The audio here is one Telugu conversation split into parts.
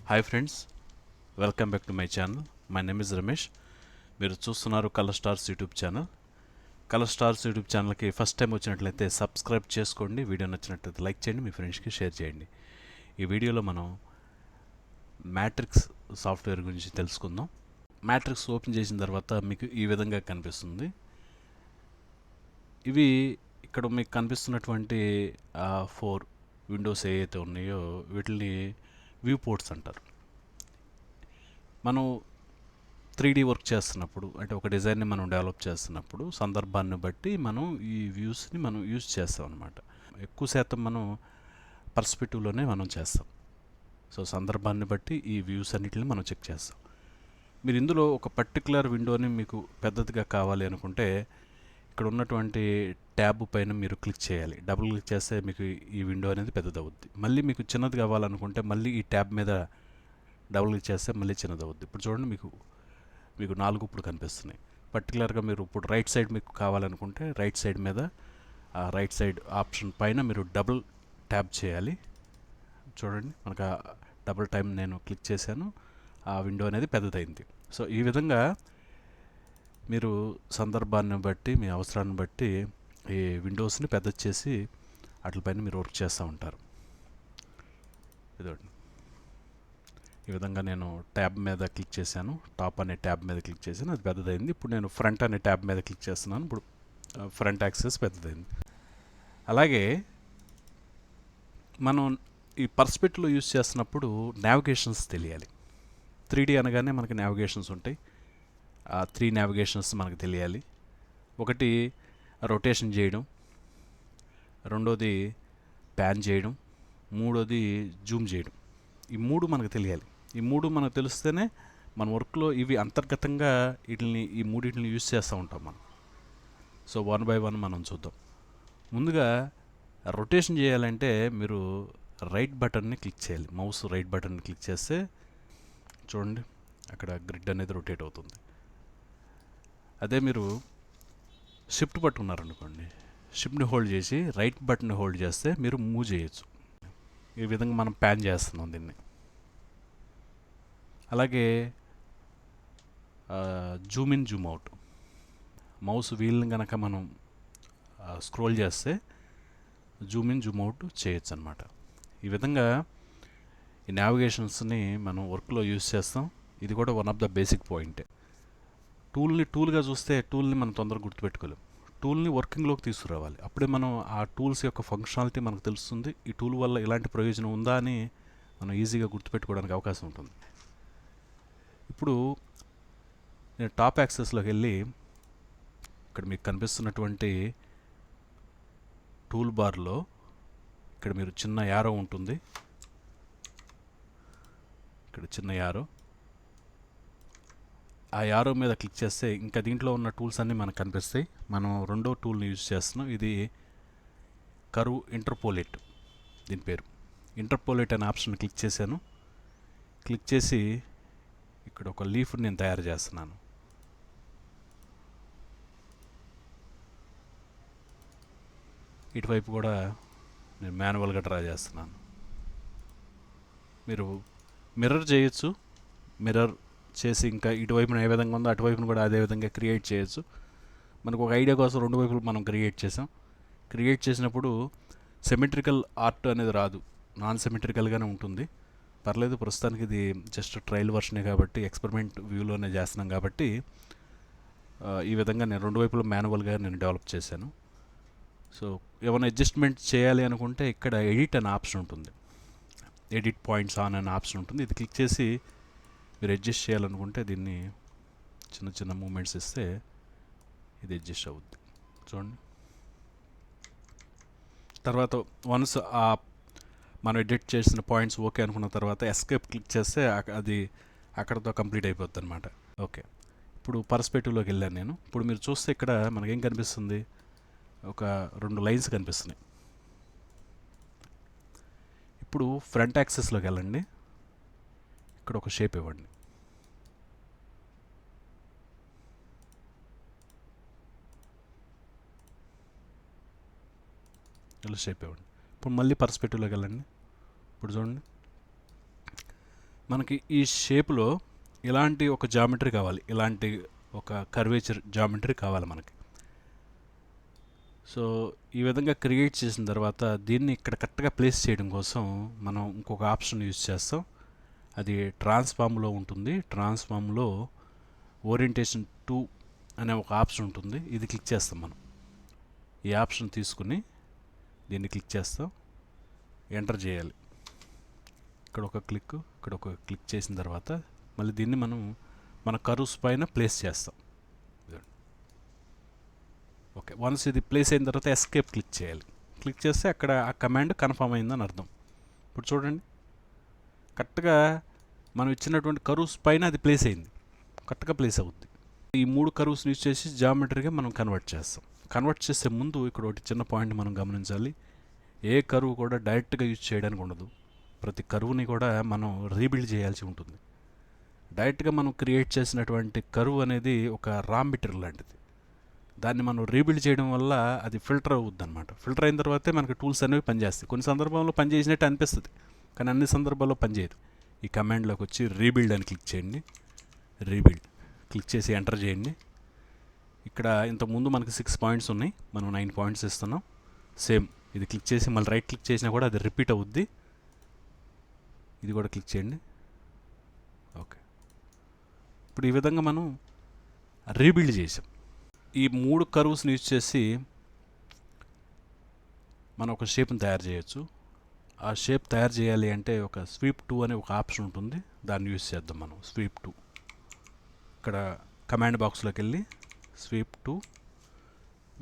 Hi friends, welcome back to my channel. My name is Ramesh. మీరు చూస్తున్నారు colour stars YouTube channel. Colour stars YouTube ఛానల్కి ఫస్ట్ టైం వచ్చినట్లయితే సబ్స్క్రైబ్ చేసుకోండి, వీడియో నచ్చినట్లయితే లైక్ చేయండి, మీ ఫ్రెండ్స్కి షేర్ చేయండి. ఈ వీడియోలో మనం మ్యాట్రిక్స్ సాఫ్ట్వేర్ గురించి తెలుసుకుందాం. మ్యాట్రిక్స్ ఓపెన్ చేసిన తర్వాత మీకు ఈ విధంగా కనిపిస్తుంది. ఇవి ఇక్కడ మీకు కనిపిస్తున్నటువంటి 4 విండోస్ ఏవైతే ఉన్నాయో వీటిని వ్యూ పోర్ట్స్ అంటారు. మనం 3D వర్క్ చేస్తున్నప్పుడు, అంటే ఒక డిజైన్ని మనం డెవలప్ చేస్తున్నప్పుడు సందర్భాన్ని బట్టి మనం ఈ వ్యూస్ని మనం యూజ్ చేస్తాం అనమాట. ఎక్కువ శాతం మనం పర్స్పెక్టివ్లోనే మనం చేస్తాం. సో సందర్భాన్ని బట్టి ఈ వ్యూస్ అన్నిటిని మనం చెక్ చేస్తాం. మీరు ఇందులో ఒక పర్టికులర్ విండోని మీకు పెద్దదిగా కావాలి అనుకుంటే ఇక్కడ ఉన్నటువంటి ట్యాబ్ పైన మీరు క్లిక్ చేయాలి. డబుల్ క్లిక్ చేస్తే మీకు ఈ విండో అనేది పెద్దదవుద్ది. మళ్ళీ మీకు చిన్నది కావాలనుకుంటే మళ్ళీ ఈ ట్యాబ్ మీద డబుల్ క్లిక్ చేస్తే మళ్ళీ చిన్నదవుద్ది. ఇప్పుడు చూడండి, మీకు 4 ఇప్పుడు కనిపిస్తున్నాయి. పర్టికులర్గా మీరు ఇప్పుడు రైట్ సైడ్ మీకు కావాలనుకుంటే రైట్ సైడ్ మీద ఆ రైట్ సైడ్ ఆప్షన్ పైన మీరు డబుల్ ట్యాబ్ చేయాలి. చూడండి, మనకు ఆ డబుల్ టైం నేను క్లిక్ చేశాను, ఆ విండో అనేది పెద్దదైంది. సో ఈ విధంగా మీరు సందర్భాన్ని బట్టి, మీ అవసరాన్ని బట్టి ఈ విండోస్ని పెద్ద చేసి వాటిపైన మీరు వర్క్ చేస్తూ ఉంటారు. ఇదండి, ఈ విధంగా నేను ట్యాబ్ మీద క్లిక్ చేశాను, టాప్ అనే ట్యాబ్ మీద క్లిక్ చేశాను, అది పెద్దదైంది. ఇప్పుడు నేను ఫ్రంట్ అనే ట్యాబ్ మీద క్లిక్ చేస్తున్నాను, ఇప్పుడు ఫ్రంట్ యాక్సెస్ పెద్దదైంది. అలాగే మనం ఈ పర్స్పెక్టివ్లో యూజ్ చేస్తున్నప్పుడు నావిగేషన్స్ తెలియాలి. 3D అనగానే మనకి నావిగేషన్స్ ఉంటాయి. ఆ 3 నావిగేషన్స్ మనకు తెలియాలి. ఒకటి రొటేషన్ చేయడం, రెండోది ప్యాన్ చేయడం, మూడోది జూమ్ చేయడం. ఈ 3 మనకు తెలియాలి. ఈ 3 మనకు తెలిస్తేనే మన వర్క్లో ఇవి అంతర్గతంగా ఈ మూడింటిని యూజ్ చేస్తూ ఉంటాం మనం. సో 1 by 1 మనం చూద్దాం. ముందుగా రొటేషన్ చేయాలంటే మీరు రైట్ బటన్ని క్లిక్ చేయాలి. మౌస్ రైట్ బటన్ని క్లిక్ చేస్తే చూడండి, అక్కడ గ్రిడ్ అనేది రొటేట్ అవుతుంది. అదే మీరు షిఫ్ట్ పట్టుకున్నారనుకోండి, షిఫ్ట్ని హోల్డ్ చేసి రైట్ బటన్ని హోల్డ్ చేస్తే మీరు మూవ్ చేయొచ్చు. ఈ విధంగా మనం ప్యాన్ చేస్తున్నాం దీన్ని. అలాగే zoom in, zoom out, mouse వీల్ని కనుక మనం స్క్రోల్ చేస్తే జూమ్ ఇన్, జూమ్ అవుట్ చేయొచ్చు అనమాట. ఈ విధంగా ఈ నావిగేషన్స్ని మనం వర్క్లో యూజ్ చేస్తాం. ఇది కూడా వన్ ఆఫ్ ద బేసిక్ పాయింటే. టూల్గా చూస్తే టూల్ని మనం తొందరగా గుర్తుపెట్టుకోలేం. టూల్ని వర్కింగ్లోకి తీసుకురావాలి, అప్పుడే మనం ఆ టూల్స్ యొక్క ఫంక్షనాలిటీ మనకు తెలుస్తుంది. ఈ టూల్ వల్ల ఇలాంటి ప్రయోజనం ఉందా అని మనం ఈజీగా గుర్తుపెట్టుకోవడానికి అవకాశం ఉంటుంది. ఇప్పుడు నేను టాప్ యాక్సెస్లోకి వెళ్ళి ఇక్కడ మీకు కనిపిస్తున్నటువంటి టూల్ బార్లో ఇక్కడ మీరు చిన్న యారో ఉంటుంది, ఇక్కడ చిన్న యారో, ఆ యారో మీద క్లిక్ చేస్తే ఇంకా దీంట్లో ఉన్న టూల్స్ అన్నీ మనకు కనిపిస్తాయి. మనం రెండో టూల్ని యూజ్ చేస్తున్నాం. ఇది కర్వ్ ఇంటర్పోలేట్, దీని పేరు. ఇంటర్పోలేట్ అనే ఆప్షన్ క్లిక్ చేశాను. క్లిక్ చేసి ఇక్కడ ఒక లీఫ్ని నేను తయారు చేస్తున్నాను. ఇటువైపు కూడా నేను మాన్యువల్గా డ్రా చేస్తున్నాను. మీరు మిర్రర్ చేయొచ్చు. మిర్రర్ చేసి ఇంకా ఇటువైపున ఏ విధంగా ఉందో అటువైపును కూడా అదే విధంగా క్రియేట్ చేయొచ్చు. మనకు ఒక ఐడియా కోసం రెండు వైపులు మనం క్రియేట్ చేసాం. క్రియేట్ చేసినప్పుడు సిమెట్రికల్ ఆర్ట్ అనేది రాదు, నాన్ సిమెట్రికల్గానే ఉంటుంది. పర్లేదు, ప్రస్తుతానికి ఇది జస్ట్ ట్రయల్ వర్షనే కాబట్టి, ఎక్స్పెరిమెంట్ వ్యూలోనే చేస్తున్నాం కాబట్టి ఈ విధంగా నేను రెండు వైపులు మాన్యువల్గా నేను డెవలప్ చేశాను. సో ఏమైనా అడ్జస్ట్మెంట్ చేయాలి అనుకుంటే ఇక్కడ ఎడిట్ అనే ఆప్షన్ ఉంటుంది, ఎడిట్ పాయింట్స్ ఆన్ అనే ఆప్షన్ ఉంటుంది. ఇది క్లిక్ చేసి మీరు అడ్జస్ట్ చేయాలనుకుంటే దీన్ని చిన్న చిన్న మూమెంట్స్ ఇస్తే ఇది అడ్జస్ట్ అవుద్ది. చూడండి, తర్వాత వన్స్ మనం ఎడిట్ చేసిన పాయింట్స్ ఓకే అనుకున్న తర్వాత ఎస్కేప్ క్లిక్ చేస్తే అది అక్కడతో కంప్లీట్ అయిపోద్ది అనమాట. ఓకే, ఇప్పుడు పర్స్పెక్టివ్లోకి వెళ్ళాను నేను. ఇప్పుడు మీరు చూస్తే ఇక్కడ మనకేం కనిపిస్తుంది, ఒక 2 లైన్స్ కనిపిస్తున్నాయి. ఇప్పుడు ఫ్రంట్ యాక్సెస్లోకి వెళ్ళండి, ఇక్కడ ఒక షేప్ ఇవ్వండి. ఇలా షేప్ ఇవ్వండి. ఇప్పుడు మళ్ళీ పర్స్పెక్టివ్లోకి వెళ్ళండి. ఇప్పుడు చూడండి, మనకి ఈ షేప్లో ఇలాంటి ఒక జామెట్రీ కావాలి, ఇలాంటి ఒక కర్వేచర్ జామెట్రీ కావాలి మనకి. సో ఈ విధంగా క్రియేట్ చేసిన తర్వాత దీన్ని ఇక్కడ కరెక్ట్గా ప్లేస్ చేయడం కోసం మనం ఇంకొక ఆప్షన్ యూజ్ చేస్తాం. అది ట్రాన్స్ఫార్మ్లో ఉంటుంది. ట్రాన్స్ఫార్మ్లో ఓరియంటేషన్ 2 అనే ఒక ఆప్షన్ ఉంటుంది. ఇది క్లిక్ చేస్తాం మనం. ఈ ఆప్షన్ తీసుకుని దీన్ని క్లిక్ చేస్తాం, ఎంటర్ చేయాలి. ఇక్కడ ఒక క్లిక్ చేసిన తర్వాత మళ్ళీ దీన్ని మనం మన కర్వ్స్ పైన ప్లేస్ చేస్తాం. ఓకే, వన్స్ ఇది ప్లేస్ అయిన తర్వాత ఎస్కేప్ క్లిక్ చేయాలి. క్లిక్ చేస్తే అక్కడ ఆ కమాండ్ కన్ఫర్మ్ అయిందని అర్థం. ఇప్పుడు చూడండి, కరెక్ట్గా మనం ఇచ్చినటువంటి కర్వ్స్ పైన అది ప్లేస్ అయింది, కరెక్ట్గా ప్లేస్ అవుద్ది. ఈ 3 కర్వ్స్ యూజ్ చేసి జామెట్రీగా మనం కన్వర్ట్ చేస్తాం. కన్వర్ట్ చేసే ముందు ఇక్కడ ఒకటి చిన్న పాయింట్ మనం గమనించాలి. ఏ కర్వ్ కూడా డైరెక్ట్గా యూజ్ చేయడానికి ఉండదు. ప్రతి కర్వ్ని కూడా మనం రీబిల్డ్ చేయాల్సి ఉంటుంది. డైరెక్ట్గా మనం క్రియేట్ చేసినటువంటి కర్వ్ అనేది ఒక రా మెటీరియల్ లాంటిది. దాన్ని మనం రీబిల్డ్ చేయడం వల్ల అది ఫిల్టర్ అవుద్ది అనమాట. ఫిల్టర్ అయిన తర్వాతే మనకి టూల్స్ అనేవి పనిచేస్తాయి. కొన్ని సందర్భంలో పనిచేసినట్టు అనిపిస్తుంది, కానీ అన్ని సందర్భాల్లో పనిచేయదు. ఈ కమాండ్లోకి వచ్చి రీబిల్డ్ అని క్లిక్ చేయండి. రీబిల్డ్ క్లిక్ చేసి ఎంటర్ చేయండి. ఇక్కడ ఇంతకుముందు మనకి 6 పాయింట్స్ ఉన్నాయి, మనం 9 పాయింట్స్ ఇస్తున్నాం. సేమ్ ఇది క్లిక్ చేసి మళ్ళీ రైట్ క్లిక్ చేసినా కూడా అది రిపీట్ అవుద్ది. ఇది కూడా క్లిక్ చేయండి. ఓకే, ఇప్పుడు ఈ విధంగా మనం రీబిల్డ్ చేసాం. ఈ 3 కర్వ్స్ని యూజ్ చేసి మనం ఒక షేప్ని తయారు చేయొచ్చు. ఆ షేప్ తయారు చేయాలి అంటే ఒక స్వీప్ 2 అనే ఒక ఆప్షన్ ఉంటుంది, దాన్ని యూజ్ చేద్దాం మనం. స్వీప్ 2 ఇక్కడ కమాండ్ బాక్స్లోకి వెళ్ళి స్వీప్ 2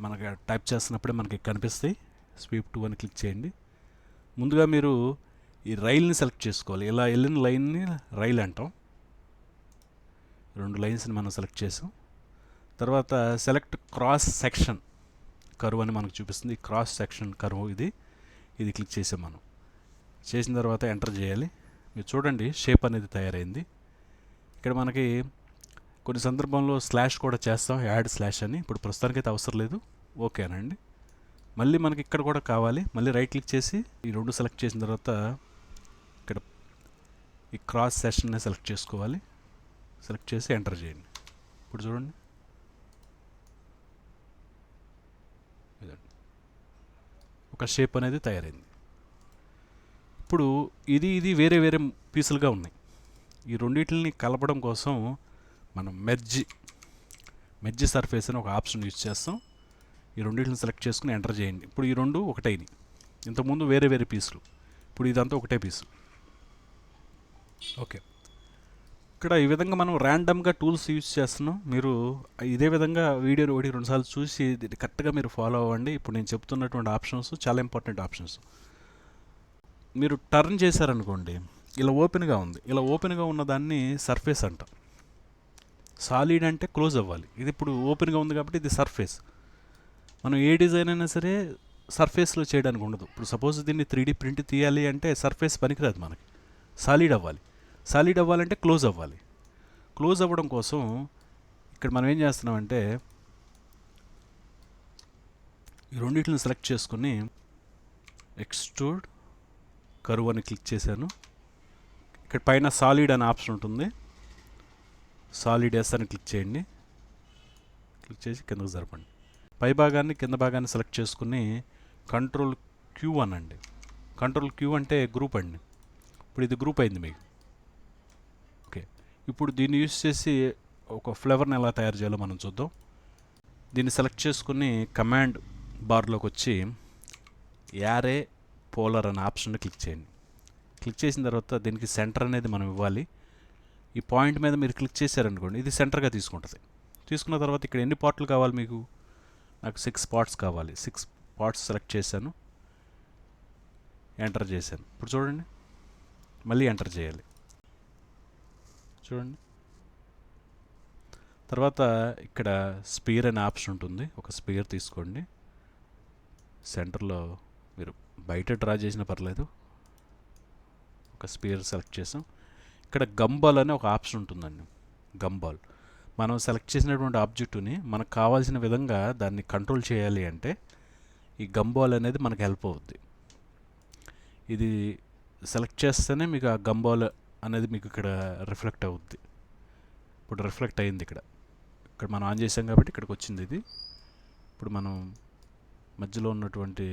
మనకి టైప్ చేస్తున్నప్పుడే మనకి కనిపిస్తాయి. స్వీప్ 2 అని క్లిక్ చేయండి. ముందుగా మీరు ఈ రైల్ని సెలెక్ట్ చేసుకోవాలి. ఇలా వెళ్ళిన లైన్ని రైల్ అంటాం. 2 లైన్స్ని మనం సెలెక్ట్ చేసాం. తర్వాత సెలెక్ట్ క్రాస్ సెక్షన్ కర్వ్ అని మనకు చూపిస్తుంది. క్రాస్ సెక్షన్ కర్వ్ ఇది క్లిక్ చేసాం మనం. చేసిన తర్వాత ఎంటర్ చేయాలి. మీరు చూడండి, షేప్ అనేది తయారైంది. ఇక్కడ మనకి కొన్ని సందర్భంలో స్లాష్ కూడా చేస్తాం, యాడ్ స్లాష్ అని. ఇప్పుడు ప్రస్తుతానికైతే అవసరం లేదు, ఓకేనండి. మళ్ళీ మనకి ఇక్కడ కూడా కావాలి. మళ్ళీ రైట్ క్లిక్ చేసి ఈ 2 సెలెక్ట్ చేసిన తర్వాత ఇక్కడ ఈ క్రాస్ సెక్షన్ని సెలెక్ట్ చేసుకోవాలి. సెలెక్ట్ చేసి ఎంటర్ చేయండి. ఇప్పుడు చూడండి, ఒక షేప్ అనేది తయారైంది. ఇప్పుడు ఇది వేరే వేరే పీసులుగా ఉన్నాయి. ఈ రెండింటిని కలపడం కోసం మనం మెర్జ్ సర్ఫేస్ అని ఒక ఆప్షన్ యూజ్ చేస్తాం. ఈ రెండింటిని సెలెక్ట్ చేసుకుని ఎంటర్ చేయండి. ఇప్పుడు ఈ 2 ఒకటైనవి. ఇంతకుముందు వేరే వేరే పీసులు, ఇప్పుడు ఇదంతా ఒకటే పీసు. ఓకే, ఇక్కడ ఈ విధంగా మనం ర్యాండమ్గా టూల్స్ యూజ్ చేస్తున్నాం. మీరు ఇదే విధంగా వీడియోని 1-2 సార్లు చూసి కరెక్ట్గా మీరు ఫాలో అవ్వండి. ఇప్పుడు నేను చెప్తున్నటువంటి ఆప్షన్స్ చాలా ఇంపార్టెంట్ ఆప్షన్స్. మీరు టర్న్ చేశారనుకోండి, ఇలా ఓపెన్గా ఉంది. ఇలా ఓపెన్గా ఉన్న దాన్ని సర్ఫేస్ అంటాం. సాలిడ్ అంటే క్లోజ్ అవ్వాలి. ఇది ఇప్పుడు ఓపెన్గా ఉంది కాబట్టి ఇది సర్ఫేస్. మనం ఏ డిజైన్ అయినా సరే సర్ఫేస్లో చేయడానికి ఉండదు. ఇప్పుడు సపోజ్ దీన్ని 3D ప్రింట్ తీయాలి అంటే సర్ఫేస్ పనికిరాదు, మనకి సాలిడ్ అవ్వాలి. సాలిడ్ అవ్వాలంటే క్లోజ్ అవ్వాలి. క్లోజ్ అవ్వడం కోసం ఇక్కడ మనం ఏం చేస్తున్నామంటే ఈ రెండింటిని సెలెక్ట్ చేసుకుని ఎక్స్ట్రూడ్ కర్వ్ అని క్లిక్ చేశాను. ఇక్కడ పైన సాలిడ్ అనే ఆప్షన్ ఉంటుంది, సాలిడ్ ఎస్ అని క్లిక్ చేయండి. క్లిక్ చేసి కిందకు జరపండి. పై భాగాన్ని కింద భాగాన్ని సెలెక్ట్ చేసుకుని కంట్రోల్ క్యూ అనండి. కంట్రోల్ క్యూ అంటే గ్రూప్ అండి. ఇప్పుడు ఇది గ్రూప్ అయింది మీకు. ఓకే, ఇప్పుడు దీన్ని యూజ్ చేసి ఒక ఫ్లేవర్ని ఎలా తయారు చేయాలో మనం చూద్దాం. దీన్ని సెలెక్ట్ చేసుకుని కమాండ్ బార్లోకి వచ్చి యారే పోలర్ అనే ఆప్షన్ని క్లిక్ చేయండి. క్లిక్ చేసిన తర్వాత దీనికి సెంటర్ అనేది మనం ఇవ్వాలి. ఈ పాయింట్ మీద మీరు క్లిక్ చేశారనుకోండి, ఇది సెంటర్గా తీసుకుంటుంది. తీసుకున్న తర్వాత ఇక్కడ ఎన్ని పార్ట్లు కావాలి మీకు? నాకు 6 పార్ట్స్ కావాలి. 6 పార్ట్స్ సెలెక్ట్ చేశాను, ఎంటర్ చేశాను. ఇప్పుడు చూడండి, మళ్ళీ ఎంటర్ చేయాలి. చూడండి, తర్వాత ఇక్కడ స్పియర్ అనే ఆప్షన్ ఉంటుంది. ఒక స్పియర్ తీసుకోండి. సెంటర్లో మీరు బయట డ్రా చేసినా పర్లేదు. ఒక స్పియర్ సెలెక్ట్ చేసాం. ఇక్కడ గంబాల్ అనే ఒక ఆప్షన్ ఉంటుందండి. గంబాల్ మనం సెలెక్ట్ చేసినటువంటి ఆబ్జెక్టుని మనకు కావాల్సిన విధంగా దాన్ని కంట్రోల్ చేయాలి అంటే ఈ గంబాల్ అనేది మనకు హెల్ప్ అవుద్ది. ఇది సెలెక్ట్ చేస్తేనే మీకు ఆ గంబాల్ అనేది మీకు ఇక్కడ రిఫ్లెక్ట్ అవుద్ది. ఇప్పుడు రిఫ్లెక్ట్ అయింది ఇక్కడ మనం ఆన్ చేసాం కాబట్టి ఇక్కడికి వచ్చింది ఇది. ఇప్పుడు మనం మధ్యలో ఉన్నటువంటి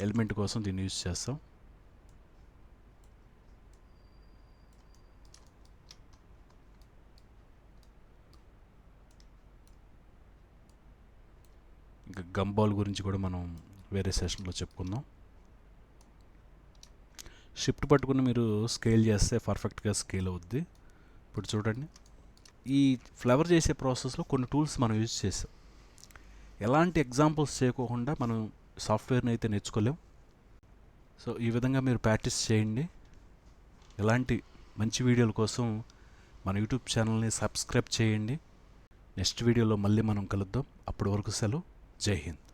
ఎలిమెంట్ కోసం దీన్ని యూజ్ చేస్తాం. ఇంకా గంబాల్ గురించి కూడా మనం వేరే సెషన్లో చెప్పుకుందాం. షిఫ్ట్ పట్టుకుని మీరు స్కేల్ చేస్తే పర్ఫెక్ట్గా స్కేల్ అవుద్ది. ఇప్పుడు చూడండి, ఈ ఫ్లవర్ చేసే ప్రాసెస్లో కొన్ని టూల్స్ మనం యూజ్ చేసాం. ఎలాంటి ఎగ్జాంపుల్స్ చేయకోకుండా మనం సాఫ్ట్వేర్ని అయితే నేర్చుకోలేం. సో ఈ విధంగా మీరు ప్రాక్టీస్ చేయండి. ఇలాంటి మంచి వీడియోల కోసం మన యూట్యూబ్ ఛానల్ని సబ్స్క్రైబ్ చేయండి. నెక్స్ట్ వీడియోలో మళ్ళీ మనం కలుద్దాం. అప్పటి వరకు సెలవు. జై హింద్.